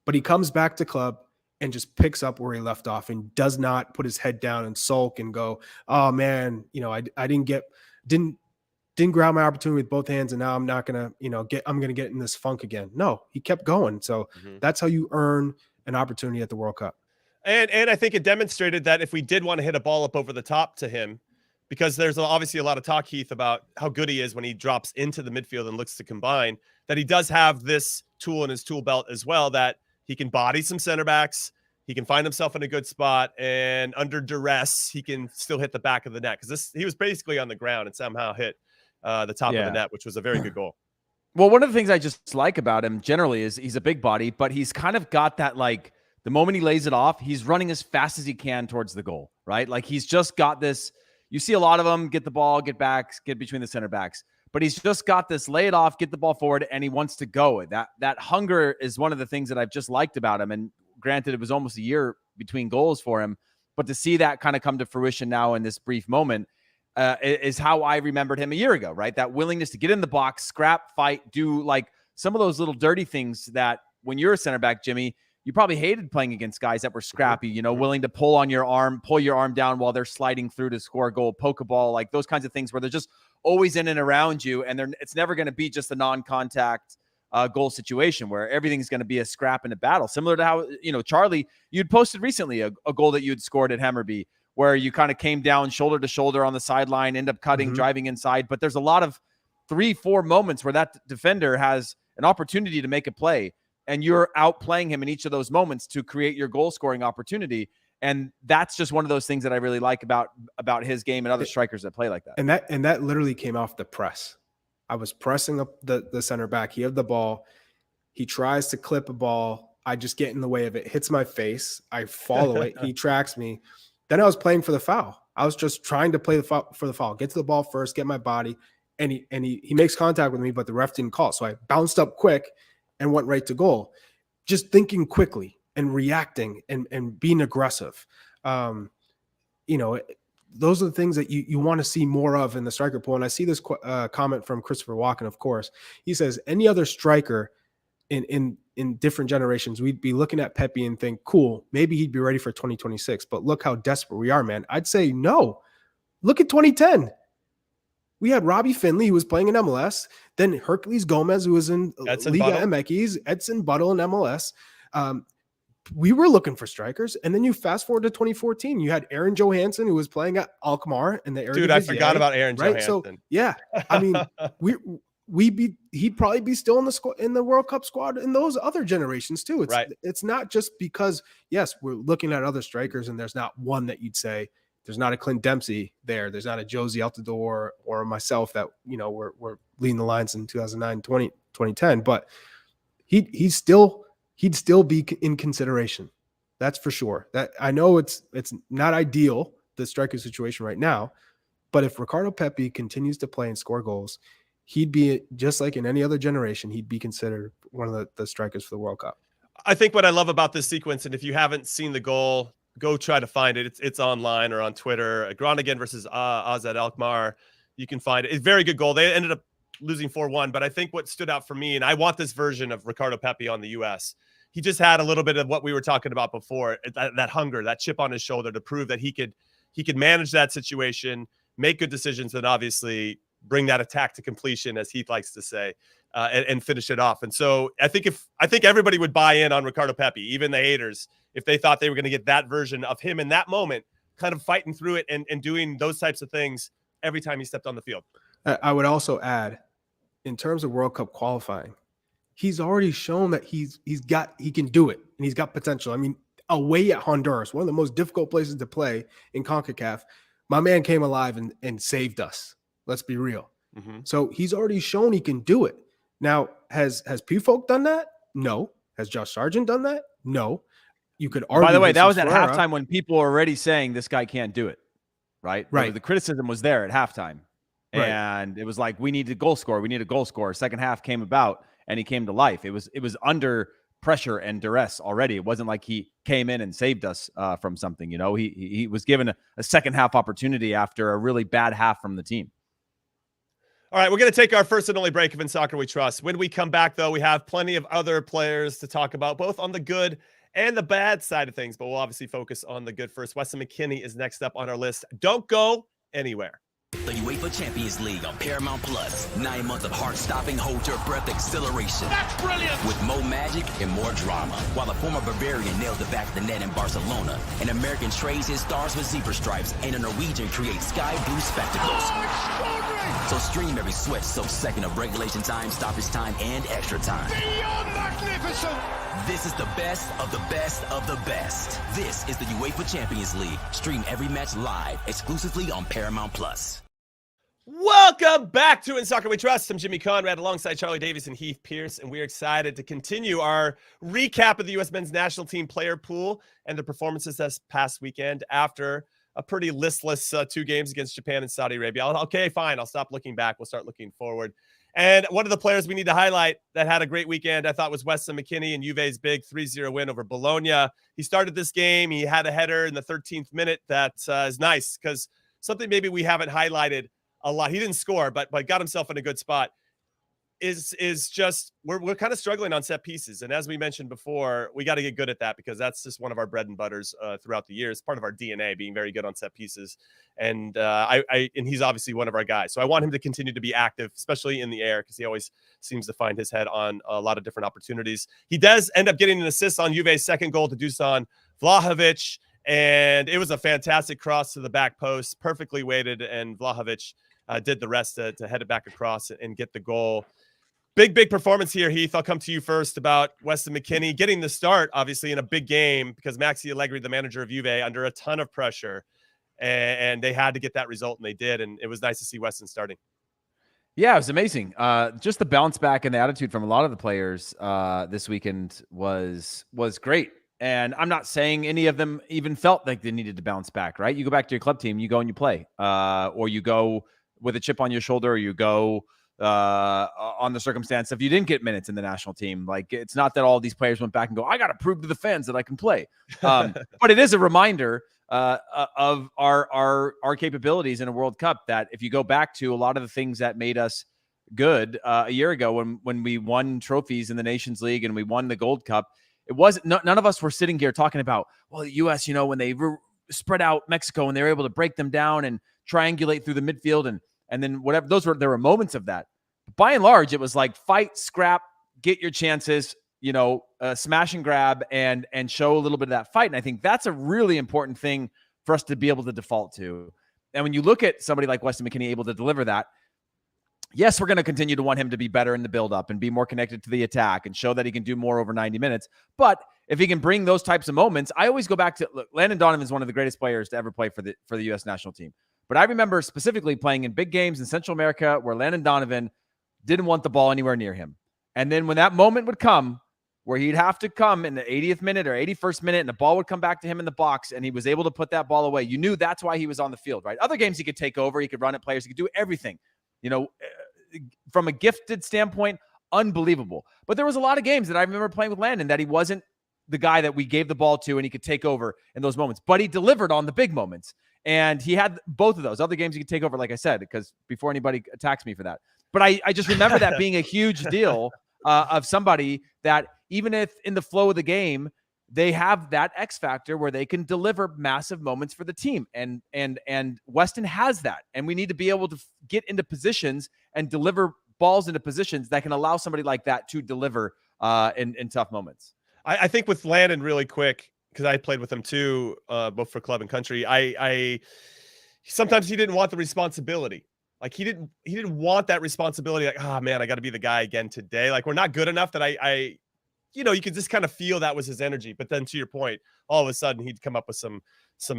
B: But he comes back to club and just picks up where he left off and does not put his head down and sulk and go, oh man, I didn't grab my opportunity with both hands and now I'm not going to, I'm going to get in this funk again. No, he kept going. So that's how you earn an opportunity at the World Cup.
A: And I think it demonstrated that if we did want to hit a ball up over the top to him, because there's obviously a lot of talk, Heath, about how good he is when he drops into the midfield and looks to combine, that he does have this tool in his tool belt as well, that he can body some center backs. He can find himself in a good spot, and under duress, he can still hit the back of the net, because he was basically on the ground and somehow hit the top of the net, which was a very good goal.
C: Well, one of the things I just like about him generally is he's a big body, but he's kind of got that, like, the moment he lays it off, he's running as fast as he can towards the goal, right? Like, he's just got this. You see a lot of them get the ball, get back, get between the center backs. but he's just got this lay it off, get the ball forward, and he wants to go. That hunger is one of the things that I've just liked about him. And granted, it was almost a year between goals for him, but to see that kind of come to fruition now in this brief moment is how I remembered him a year ago, right? That willingness to get in the box, scrap, fight, do like some of those little dirty things that when you're a center back, Jimmy, you probably hated playing against guys that were scrappy, you know, willing to pull your arm down while they're sliding through to score a goal, poke a ball, like those kinds of things where they're just always in and around you. And it's never going to be just a non-contact goal situation where everything's going to be a scrap and a battle. Similar to how, you know, Charlie, you'd posted recently a goal that you'd scored at Hemmerby where you kind of came down shoulder to shoulder on the sideline, end up cutting, driving inside. But there's a lot of 3-4 moments where that defender has an opportunity to make a play, and you're outplaying him in each of those moments to create your goal scoring opportunity. And that's just one of those things that I really like about his game and other strikers that play like that.
B: And that literally came off the press. I was pressing up the center back. He had the ball. He tries to clip a ball. I just get in the way of it, hits my face. I follow it. He tracks me. Then I was playing for the foul. I was just trying to play for the foul, get to the ball first, get my body. And he makes contact with me, but the ref didn't call. So I bounced up quick and went right to goal. Just thinking quickly and reacting and being aggressive. You know, those are the things that you want to see more of in the striker pool. And I see this comment from Christopher Walken, of course. He says, any other striker in different generations, we'd be looking at Pepi and think, cool, maybe he'd be ready for 2026. But look how desperate we are, man. I'd say no. Look at 2010. We had Robbie Finley, who was playing in MLS. Then Hercules Gomez, who was in Liga MX. Edson Buttle in MLS. We were looking for strikers. And then you fast forward to 2014. You had Aaron Johansson, who was playing at Alkmaar in the Eredivisie.
A: Dude, I forgot about Aaron
B: right?
A: Johansson.
B: So, yeah. I mean, he'd probably be still in the World Cup squad in those other generations too. It's not just because, yes, we're looking at other strikers and there's not one that you'd say, there's not a Clint Dempsey there. There's not a Josie Altidore or myself that, you know, we're leading the lines in 2009, 2010, but he'd still be in consideration. That's for sure. That I know it's not ideal, the striker situation right now, but if Ricardo Pepi continues to play and score goals, he'd be, just like in any other generation, he'd be considered one of the strikers for the World Cup.
A: I think what I love about this sequence, and if you haven't seen the goal, go try to find it. It's online or on Twitter. Groningen versus Azad Alkmaar. You can find it. It's a very good goal. They ended up losing 4-1, but I think what stood out for me, and I want this version of Ricardo Pepi on the U.S., he just had a little bit of what we were talking about before, that hunger, that chip on his shoulder to prove that he could manage that situation, make good decisions, and obviously bring that attack to completion, as Heath likes to say, and finish it off. And so I think everybody would buy in on Ricardo Pepi, even the haters, if they thought they were going to get that version of him in that moment, kind of fighting through it and doing those types of things every time he stepped on the field.
B: I would also add, in terms of World Cup qualifying, he's already shown that he can do it and he's got potential. I mean, away at Honduras, one of the most difficult places to play in CONCACAF, my man came alive and saved us. Let's be real. So he's already shown he can do it. Now, has P-Folk done that? No. Has Josh Sargent done that? No. You could argue.
C: By the way, that was at halftime when people were already saying this guy can't do it. Right. The criticism was there at halftime. Right. And it was like, we need a goal scorer. We need a goal scorer. Second half came about and he came to life. It was under pressure and duress already. It wasn't like he came in and saved us from something. You know, he was given a second half opportunity after a really bad half from the team.
A: All right, we're going to take our first and only break of In Soccer We Trust. When we come back, though, we have plenty of other players to talk about, both on the good and the bad side of things, but we'll obviously focus on the good first. Weston McKennie is next up on our list. Don't go anywhere.
D: The UEFA Champions League on Paramount Plus. 9 months of heart-stopping, hold-your-breath exhilaration. That's brilliant! With more magic and more drama. While the former Bavarian nails the back of the net in Barcelona, an American trades his stars with zebra stripes, and a Norwegian creates sky blue spectacles. Oh, so stream every sweat-soaked second of regulation time, stoppage time, and extra time. Beyond magnificent! This is the best of the best of the best. This is the UEFA Champions League. Stream every match live, exclusively on Paramount Plus.
A: Welcome back to In Soccer We Trust. I'm Jimmy Conrad alongside Charlie Davies and Heath Pearce, and we're excited to continue our recap of the U.S. men's national team player pool and the performances this past weekend after a pretty listless 2 games against Japan and Saudi Arabia. Okay, fine. I'll stop looking back. We'll start looking forward. And one of the players we need to highlight that had a great weekend, I thought, was Weston McKennie and Juve's big 3-0 win over Bologna. He started this game. He had a header in the 13th minute that is nice, because something maybe we haven't highlighted a lot. He didn't score, but got himself in a good spot. Is just we're kind of struggling on set pieces, and as we mentioned before, we got to get good at that, because that's just one of our bread and butters throughout the years. Part of our DNA, being very good on set pieces, and and he's obviously one of our guys. So I want him to continue to be active, especially in the air, because he always seems to find his head on a lot of different opportunities. He does end up getting an assist on Juve's second goal to Dusan Vlahovic, and it was a fantastic cross to the back post, perfectly weighted, and Vlahovic did the rest to head it back across and get the goal. Big performance here, Heath. I'll come to you first about Weston McKennie getting the start, obviously, in a big game, because Maxi Allegri, the manager of Juve, under a ton of pressure, and they had to get that result, and they did, and it was nice to see Weston starting.
C: Yeah, it was amazing. Just the bounce back and the attitude from a lot of the players this weekend was great. And I'm not saying any of them even felt like they needed to bounce back, right? You go back to your club team, you go and you play, or you go with a chip on your shoulder, or you go on the circumstance if you didn't get minutes in the national team. Like, it's not that all these players went back and go, I got to prove to the fans that I can play. But it is a reminder of our capabilities in a World Cup, that if you go back to a lot of the things that made us good a year ago, when we won trophies in the Nations League and we won the Gold Cup, it wasn't, none of us were sitting here talking about, well, the U.S., when they spread out Mexico and they were able to break them down and triangulate through the midfield and then whatever, there were moments of that. But by and large, it was like fight, scrap, get your chances, smash and grab, and show a little bit of that fight. And I think that's a really important thing for us to be able to default to. And when you look at somebody like Weston McKennie able to deliver that, yes, we're going to continue to want him to be better in the build-up and be more connected to the attack and show that he can do more over 90 minutes. But if he can bring those types of moments, I always go back to, look, Landon Donovan is one of the greatest players to ever play for the U.S. national team. But I remember specifically playing in big games in Central America where Landon Donovan didn't want the ball anywhere near him. And then when that moment would come where he'd have to come in the 80th minute or 81st minute and the ball would come back to him in the box and he was able to put that ball away, you knew that's why he was on the field, right? Other games he could take over, he could run at players, he could do everything. From a gifted standpoint, unbelievable. But there was a lot of games that I remember playing with Landon that he wasn't the guy that we gave the ball to and he could take over in those moments. But he delivered on the big moments. And he had both of those. Other games he could take over, like I said, because before anybody attacks me for that. But I just remember that being a huge deal of somebody that even if in the flow of the game, they have that X factor where they can deliver massive moments for the team. And Weston has that. And we need to be able to get into positions and deliver balls into positions that can allow somebody like that to deliver in tough moments.
A: I think with Landon, really quick, because I played with him too, both for club and country. Sometimes he didn't want the responsibility. Like he didn't want that responsibility. Like, oh man, I got to be the guy again today. Like we're not good enough that you could just kind of feel that was his energy. But then to your point, all of a sudden he'd come up with some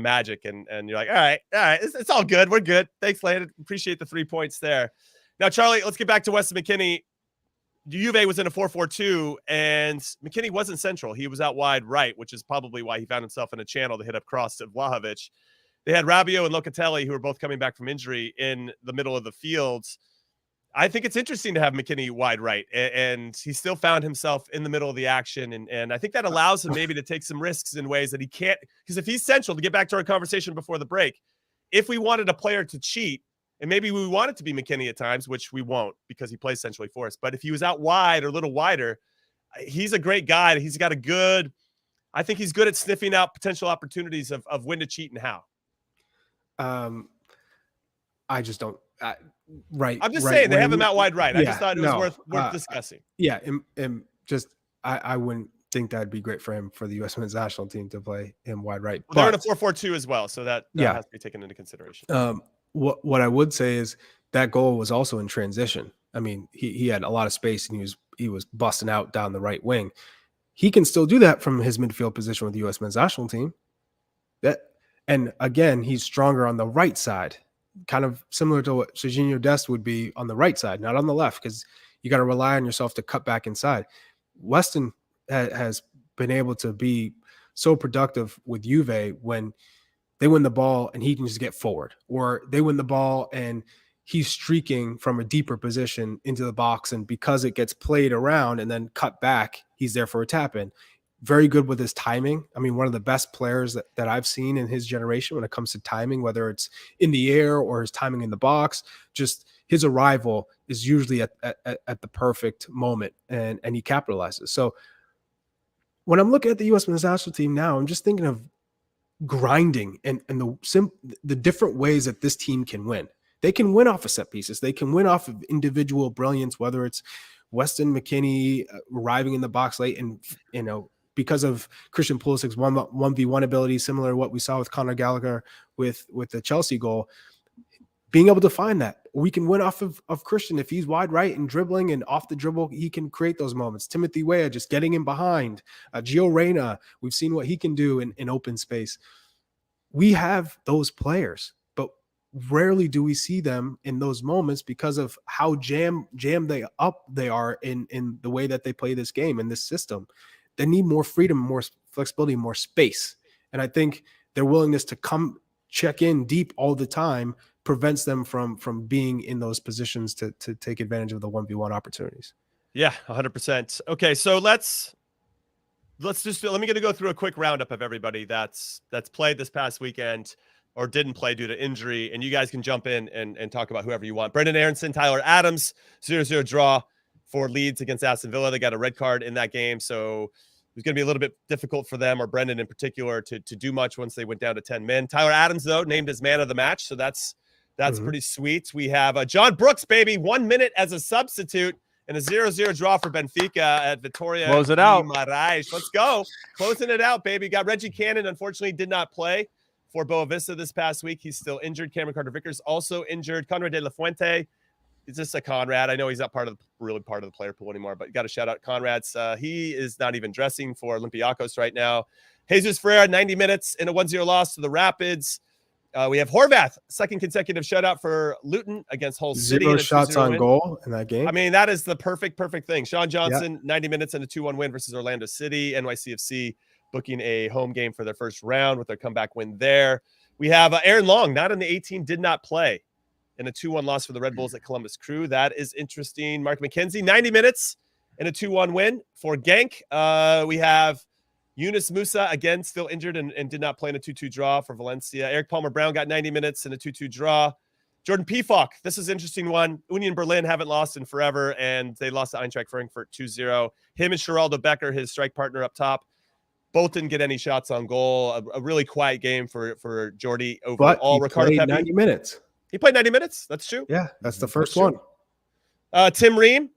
A: magic, and you're like, all right, it's all good. We're good. Thanks, Landon. Appreciate the 3 points there. Now, Charlie, let's get back to Weston McKennie. Juve was in a 4-4-2, and McKennie wasn't central. He was out wide right, which is probably why he found himself in a channel to hit up cross to Vlahovic. They had Rabiot and Locatelli, who are both coming back from injury, in the middle of the field. I think it's interesting to have McKennie wide right, and he still found himself in the middle of the action, and I think that allows him maybe to take some risks in ways that he can't, because if he's central, to get back to our conversation before the break, if we wanted a player to cheat, and maybe we want it to be McKennie at times, which we won't because he plays centrally for us. But if he was out wide or a little wider, he's a great guy. He's got I think he's good at sniffing out potential opportunities of when to cheat and how.
B: I just don't. Right.
A: I'm just
B: right
A: saying they have
B: wing.
A: him out wide right.
B: Yeah,
A: I just thought it was worth discussing.
B: Yeah. And just, I wouldn't think that'd be great for him for the U.S. men's national team to play him wide right.
A: Well, they're in a 4-4-2 as well. So that has to be taken into consideration.
B: What I would say is that goal was also in transition. I mean, he had a lot of space and he was busting out down the right wing. He can still do that from his midfield position with the U.S. men's national team. And again, he's stronger on the right side, kind of similar to what Serginho Dest would be on the right side, not on the left, because you got to rely on yourself to cut back inside. Weston has been able to be so productive with Juve when they win the ball and he can just get forward, or they win the ball and he's streaking from a deeper position into the box. And because it gets played around and then cut back, he's there for a tap in. Very good with his timing. I mean, one of the best players that I've seen in his generation when it comes to timing, whether it's in the air or his timing in the box, just his arrival is usually at the perfect moment, and he capitalizes. So when I'm looking at the U.S. men's national team now, I'm just thinking of grinding and the different ways that this team can win. They can win off of set pieces. They can win off of individual brilliance, whether it's Weston McKennie arriving in the box late and, because of Christian Pulisic's 1v1 ability, similar to what we saw with Conrad Gallagher with the Chelsea goal, being able to find that. We can win off of Christian. If he's wide right and dribbling and off the dribble, he can create those moments. Timothy Weah just getting in behind. Gio Reyna, we've seen what he can do in open space. We have those players, but rarely do we see them in those moments because of how jammed they are in the way that they play this game in this system. They need more freedom, more flexibility, more space. And I think their willingness to come check in deep all the time prevents them from being in those positions to take advantage of the 1v1 opportunities.
A: Yeah, 100%. Okay, so let me go through a quick roundup of everybody that's played this past weekend or didn't play due to injury, and you guys can jump in and talk about whoever you want. Brendan Aronson, Tyler Adams, 0-0 draw for Leeds against Aston Villa. They got a red card in that game, so it was going to be a little bit difficult for them, or Brendan in particular, to do much once they went down to 10 men. Tyler Adams, though, named as man of the match, so that's pretty sweet. We have John Brooks, baby, 1 minute as a substitute, and a 0-0 draw for Benfica at Vitoria.
C: Close it out.
A: Let's go. Closing it out, baby. Got Reggie Cannon, unfortunately, did not play for Boa Vista this past week. He's still injured. Cameron Carter-Vickers also injured. Conrad de la Fuente. Is this a Conrad? I know he's not part of the player pool anymore, but you got to shout out Conrad's. He is not even dressing for Olympiacos right now. Jesus Ferreira, 90 minutes in a 1-0 loss to the Rapids. We have Horvath, second consecutive shutout for Luton against Hull City.
B: 0 shots on goal in that game.
A: I mean, that is the perfect thing. Sean Johnson, 90 minutes and a 2-1 win versus Orlando City. NYCFC booking a home game for their first round with their comeback win there. We have Aaron Long, not in the 18, did not play in a 2-1 loss for the Red Bulls at Columbus Crew. That is interesting. Mark McKenzie, 90 minutes and a 2-1 win for Genk. We have Yunus Musa, again, still injured and did not play in a 2-2 draw for Valencia. Eric Palmer-Brown got 90 minutes in a 2-2 draw. Jordan Pefok, this is an interesting one. Union Berlin haven't lost in forever, and they lost to Eintracht Frankfurt 2-0. Him and Geraldo Becker, his strike partner up top, both didn't get any shots on goal. A really quiet game for Jordy overall.
B: Ricardo Pepi, 90 minutes.
A: He played 90 minutes. That's true.
B: Yeah, that's the first one.
A: Tim Ream,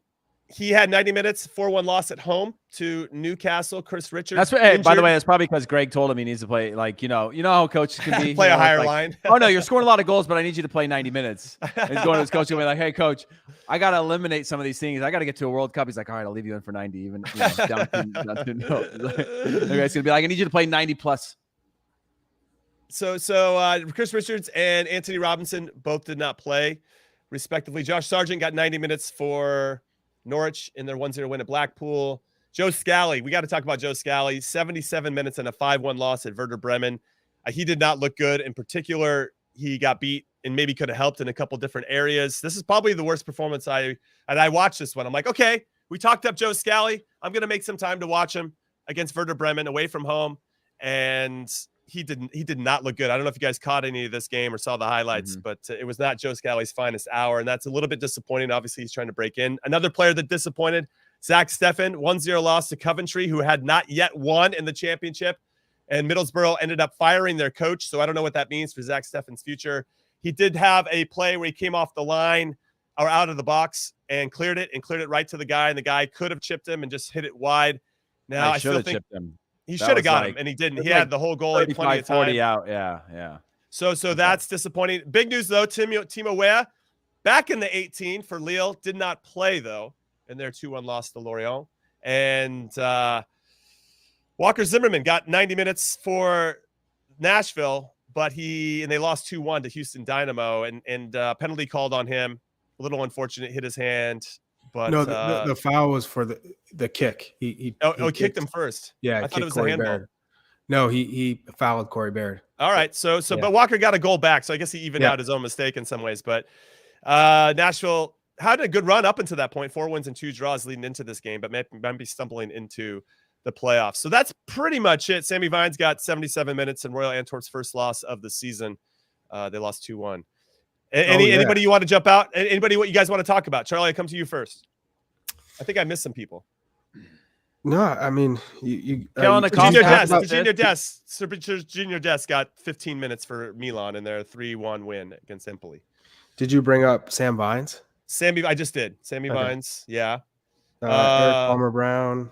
A: he had 90 minutes, 4-1 loss at home to Newcastle. Chris Richards.
C: That's what, hey, by the way, that's probably because Greg told him he needs to play, like, you know how coaches can be.
A: Play a higher
C: like,
A: line.
C: Oh, no, you're scoring a lot of goals, but I need you to play 90 minutes. And he's going to his coach and be like, hey, coach, I got to eliminate some of these things. I got to get to a World Cup. He's like, all right, I'll leave you in for 90, even down to no. It's going to be like, I need you to play 90 plus.
A: So Chris Richards and Anthony Robinson both did not play, respectively. Josh Sargent got 90 minutes for Norwich in their 1-0 win at Blackpool. Joe Scally, we got to talk about Joe Scally, 77 minutes and a 5-1 loss at Werder Bremen. He did not look good. In particular, he got beat and maybe could have helped in a couple different areas. This is probably the worst performance I watched this one. I'm like, okay, we talked up Joe Scally. I'm going to make some time to watch him against Werder Bremen away from home. And he did not look good. I don't know if you guys caught any of this game or saw the highlights, but it was not Joe Scally's finest hour, and that's a little bit disappointing. Obviously, he's trying to break in. Another player that disappointed, Zach Steffen, 1-0 loss to Coventry, who had not yet won in the championship, and Middlesbrough ended up firing their coach, so I don't know what that means for Zach Steffen's future. He did have a play where he came off the line or out of the box and cleared it right to the guy, and the guy could have chipped him and just hit it wide. Now I still think
C: chipped him.
A: He should have got him, and he didn't. He had the whole goal. He had plenty of time.
C: 40 out. Yeah.
A: So that's disappointing. Big news, though. Timo Weah, back in the 18 for Lille, did not play, though, in their 2-1 loss to Lorient. And Walker Zimmerman got 90 minutes for Nashville, but they lost 2-1 to Houston Dynamo, and penalty called on him. A little unfortunate, hit his hand. But
B: no, the foul was for the kick. He
A: kicked him first.
B: Yeah,
A: I thought it was a handball.
B: No, he fouled Corey Baird.
A: All right. So, but Walker got a goal back. So I guess he evened out his own mistake in some ways. But Nashville had a good run up until that point. 4 wins and 2 draws leading into this game, but might be stumbling into the playoffs. So that's pretty much it. Sammy Vines got 77 minutes in Royal Antwerp's first loss of the season. They lost 2-1. Anybody you want to jump out? Anybody what you guys want to talk about? Charlie, I come to you first. I think I missed some people.
B: No, I mean,
A: Junior Dest got 15 minutes for Milan in their 3-1 win against Empoli.
B: Did you bring up Sam Vines?
A: I just did. Sammy Vines, yeah.
B: Eric Palmer Brown.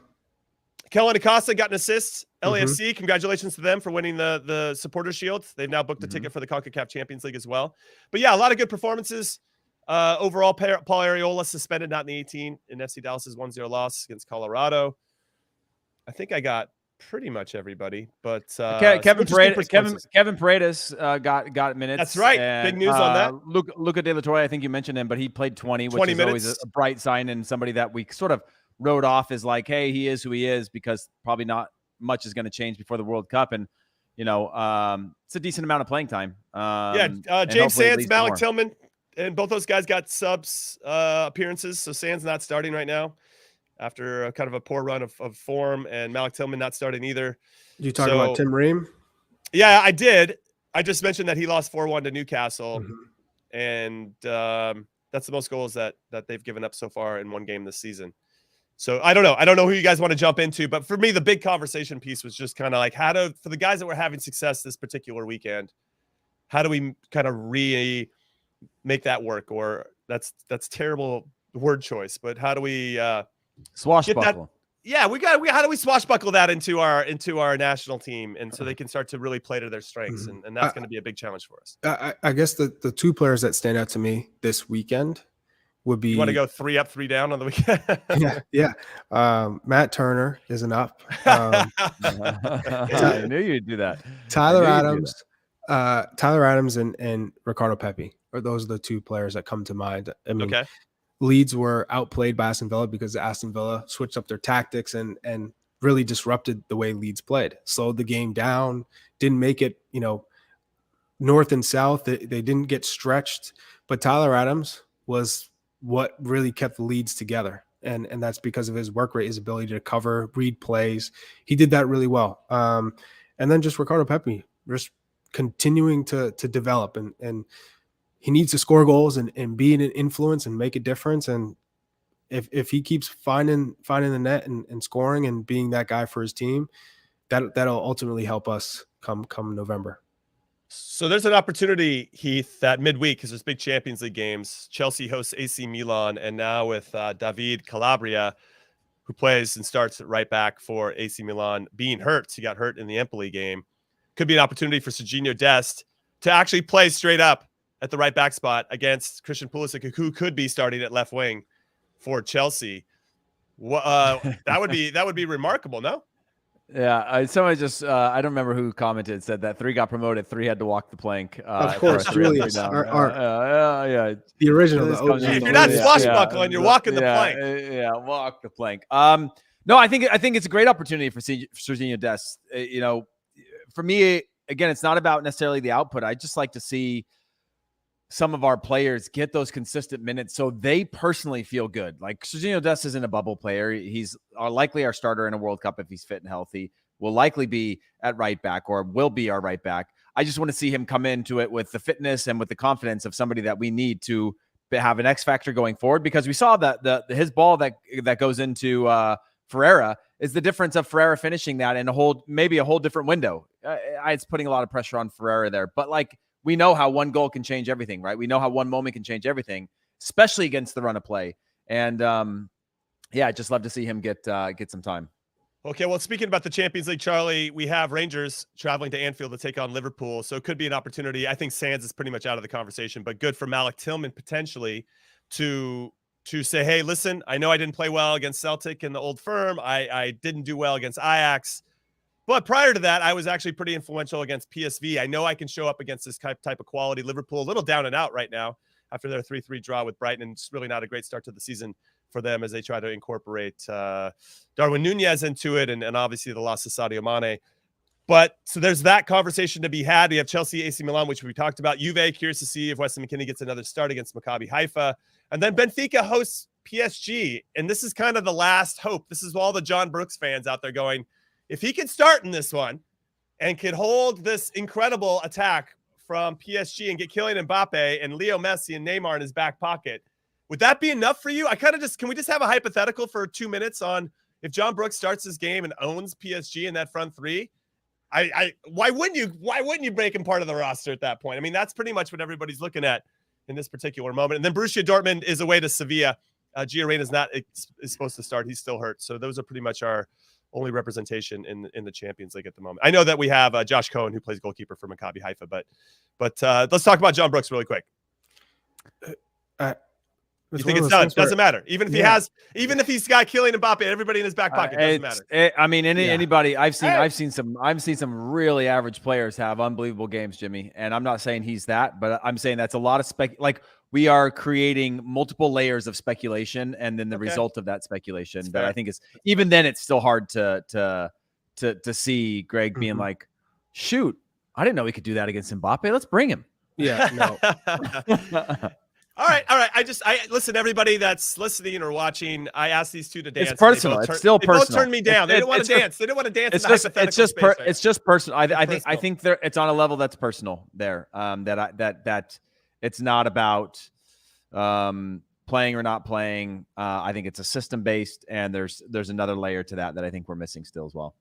A: Kellen Acosta got an assist. LAFC, congratulations to them for winning the Supporter Shield. They've now booked a ticket for the CONCACAF Champions League as well. But yeah, a lot of good performances. Overall, Paul Arriola suspended, not in the 18 in FC Dallas's 1-0 loss against Colorado. I think I got pretty much everybody, but
C: Kevin Paredes got minutes.
A: That's right.
C: And,
A: big news on that.
C: Luca De La Torre, I think you mentioned him, but he played 20 which is
A: minutes.
C: Always a bright sign and somebody that we sort of wrote off as like, hey, he is who he is, because probably not much is going to change before the World Cup. And, it's a decent amount of playing time.
A: James Sands, Malik Tillman, and both those guys got subs appearances. So Sands not starting right now after kind of a poor run of form, and Malik Tillman not starting either.
B: You talking about Tim Ream?
A: Yeah, I did. I just mentioned that he lost 4-1 to Newcastle, and that's the most goals that they've given up so far in one game this season. So I don't know. I don't know who you guys want to jump into, but for me, the big conversation piece was just kind of like for the guys that were having success this particular weekend, how do we kind of make that work? Or that's terrible word choice, but how do we
C: swashbuckle?
A: How do we swashbuckle that into our national team, and so they can start to really play to their strengths, and that's going to be a big challenge for us.
B: I guess the 2 players that stand out to me this weekend would be.
A: You want to go 3 up, 3 down on the weekend?
B: yeah. Matt Turner isn't up.
C: I knew you'd do that.
B: Tyler Adams and Ricardo Pepi. Those are the 2 players that come to mind. I mean, Leeds were outplayed by Aston Villa because Aston Villa switched up their tactics and really disrupted the way Leeds played. Slowed the game down, didn't make it, north and south. They didn't get stretched. But Tyler Adams was what really kept the Leeds together. And that's because of his work rate, his ability to cover, read plays. He did that really well. And then just Ricardo Pepi, just continuing to develop. And he needs to score goals and be an influence and make a difference. And if he keeps finding the net and scoring and being that guy for his team, that'll ultimately help us come November.
A: So there's an opportunity, Heath, that midweek, because there's big Champions League games. Chelsea hosts AC Milan, and now with David Calabria, who plays and starts at right back for AC Milan, being hurt. He got hurt in the Empoli game. Could be an opportunity for Serginho Dest to actually play straight up at the right back spot against Christian Pulisic, who could be starting at left wing for Chelsea. That would be remarkable, no?
C: Yeah, somebody just I don't remember who commented, said that 3 got promoted, 3 had to walk the plank.
B: Of course, Julius, the original.
A: If you're not swashbuckling, you're walking the plank.
C: Walk the plank. No, I think it's a great opportunity for Serginho Dest. For me, again, it's not about necessarily the output. I just like to see some of our players get those consistent minutes so they personally feel good. Like Serginho Dest isn't a bubble player. He's likely our starter in a World Cup if he's fit and healthy. Will likely be at right back or will be our right back. I just want to see him come into it with the fitness and with the confidence of somebody that we need to have an X factor going forward, because we saw that his ball that goes into Ferreira is the difference of Ferreira finishing that in maybe a whole different window. It's putting a lot of pressure on Ferreira there, but we know how one goal can change everything, right? We know how one moment can change everything, especially against the run of play. And I'd just love to see him get some time.
A: Okay, well, speaking about the Champions League, Charlie, we have Rangers traveling to Anfield to take on Liverpool, so it could be an opportunity. I think Sands is pretty much out of the conversation, but good for Malik Tillman potentially to say, hey, listen, I know I didn't play well against Celtic in the Old Firm. I didn't do well against Ajax. But prior to that, I was actually pretty influential against PSV. I know I can show up against this type of quality. Liverpool, a little down and out right now after their 3-3 draw with Brighton. And it's really not a great start to the season for them as they try to incorporate Darwin Nunez into it and obviously the loss of Sadio Mane. But so there's that conversation to be had. We have Chelsea, AC Milan, which we talked about. Juve, curious to see if Weston McKennie gets another start against Maccabi Haifa. And then Benfica hosts PSG. And this is kind of the last hope. This is all the John Brooks fans out there going, if he can start in this one and can hold this incredible attack from PSG and get Kylian Mbappe and Leo Messi and Neymar in his back pocket, would that be enough for you? Can we just have a hypothetical for 2 minutes on if John Brooks starts this game and owns PSG in that front three? Why wouldn't you make him part of the roster at that point? I mean, that's pretty much what everybody's looking at in this particular moment. And then Borussia Dortmund is away to Sevilla. Gio Reyna is supposed to start. He's still hurt. So those are pretty much our only representation in the Champions League at the moment. I know that we have Josh Cohen, who plays goalkeeper for Maccabi Haifa, but let's talk about John Brooks really quick. You think it's done? Doesn't matter. Even if he's got Kylian Mbappe, everybody in his back pocket, doesn't matter.
C: Anybody. I've seen some really average players have unbelievable games, Jimmy. And I'm not saying he's that, but I'm saying that's a lot of we are creating multiple layers of speculation, and then the result of that speculation that I think is even then it's still hard to see Greg being like, shoot, I didn't know we could do that against Mbappe. Let's bring him.
B: Yeah. No.
A: All right. I listen, everybody that's listening or watching, I asked these two to dance.
C: It's personal. It's still personal.
A: They both turned me down. They didn't want to dance. They didn't want to dance.
C: It's just personal. I think it's on a level that's personal there. That it's not about playing or not playing. I think it's a system based, and there's another layer to that I think we're missing still as well.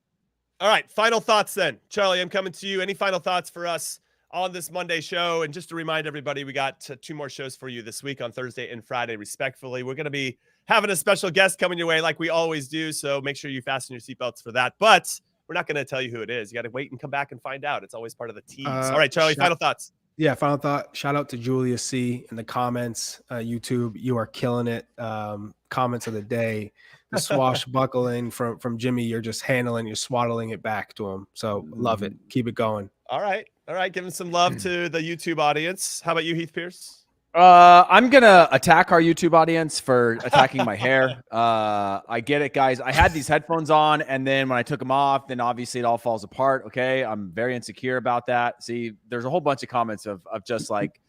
A: All right. Final thoughts then. Charlie, I'm coming to you. Any final thoughts for us on this Monday show? And just to remind everybody, we got 2 more shows for you this week on Thursday and Friday, respectfully. We're going to be having a special guest coming your way like we always do, so make sure you fasten your seatbelts for that. But we're not going to tell you who it is. You got to wait and come back and find out. It's always part of the tease. All right, Charlie, final thoughts.
B: Yeah, final thought. Shout out to Julia C in the comments. YouTube, you are killing it. Comments of the day. The swashbuckling from Jimmy, you're just handling, you're swaddling it back to him. So love it. Keep it going.
A: All right. Giving some love to the YouTube audience. How about you, Heath Pearce?
C: I'm going to attack our YouTube audience for attacking my hair. I get it, guys. I had these headphones on, and then when I took them off, then obviously it all falls apart. Okay. I'm very insecure about that. See, there's a whole bunch of comments of just like,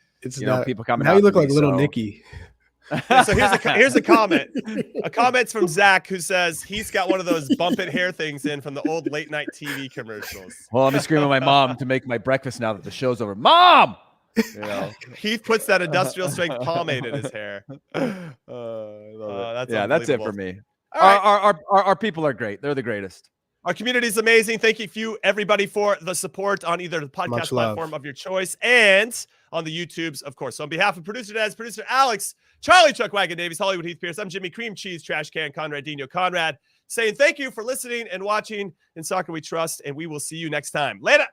C: people coming
B: now
C: out.
B: You look like little Nicky.
A: So here's a comment. A comment's from Zach, who says he's got one of those bump it hair things in from the old late night TV commercials.
C: Well, I'm screaming at my mom to make my breakfast now that the show's over. Mom!
A: Heath puts that industrial strength pomade in his hair.
C: That's it for me.
A: Right.
C: Our people are great. They're the greatest.
A: Our community is amazing. Thank you, everybody, for the support on either the podcast platform of your choice and on the YouTubes, of course. So on behalf of producer Des, producer Alex, Charlie Chuck Wagon Davies, Hollywood Heath Pearce, I'm Jimmy Cream Cheese Trash Can Conrad Dino Conrad, saying thank you for listening and watching In Soccer We Trust, and we will see you next time. Later.